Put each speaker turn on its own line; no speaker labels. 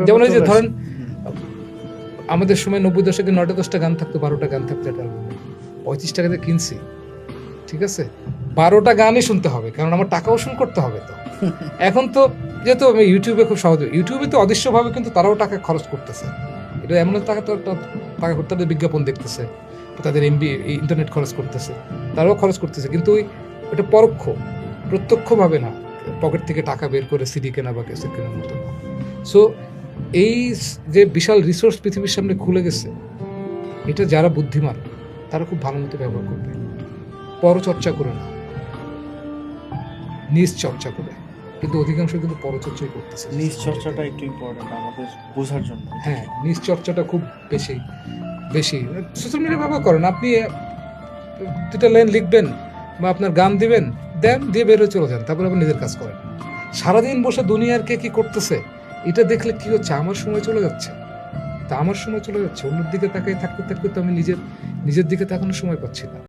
যেমন ওই যে ধরেন আমাদের সময় 90 দশকে 9টা 10টা গান থাকতো, 12টা গান থাকতো একটা অ্যালবামে, 35 টাকাতে কিনছি, ঠিক আছে, 12টা গানই শুনতে হবে কারণ আমার টাকা উসুল করতে হবে। তো এখন তো যেহেতু আমি ইউটিউবে খুব সহজে, ইউটিউবে তো অদৃশ্যভাবে কিন্তু তারাও টাকা খরচ করতেছে। এটা এমন টাকা তো টাকা তাদের বিজ্ঞাপন দেখতেছে, তাদের এমবি ইন্টারনেট খরচ করতেছে, তারাও খরচ করতেছে, কিন্তু ওটা পরোক্ষ, প্রত্যক্ষভাবে না, পকেট থেকে টাকা বের করে সিডি কেনা বা ক্যাসেট কেনার মতো না। সো এই যে বিশাল রিসোর্স পৃথিবীর সামনে খুলে গেছে, এটা যারা বুদ্ধিমান তারা খুব ভালো মতো ব্যবহার করবে, পরচর্চা করে না, নিজ চর্চা করে। কিন্তু অধিকাংশ কিন্তু পরচর্চাই করতেছে।
নিজ চর্চাটা একটু ইম্পর্টেন্ট আমাদের বোঝার জন্য।
হ্যাঁ, নিজ চর্চাটা খুব বেশি বেশি। সোশ্যাল মিডিয়া ব্যবহার করেন, আপনি 2টা লাইন লিখবেন বা আপনার গান দিবেন, দেন দিয়ে বেরোয় চলে যান, তারপর আপনি নিজের কাজ করেন। সারাদিন বসে দুনিয়ার কে কি করতেছে এটা দেখলে কি হচ্ছে, আমার সময় চলে যাচ্ছে, তা আমার সময় চলে যাচ্ছে, অন্যের দিকে তাকিয়ে থাকতে থাকতে তো আমি নিজের দিকে তাকানোর সময় পাচ্ছি না।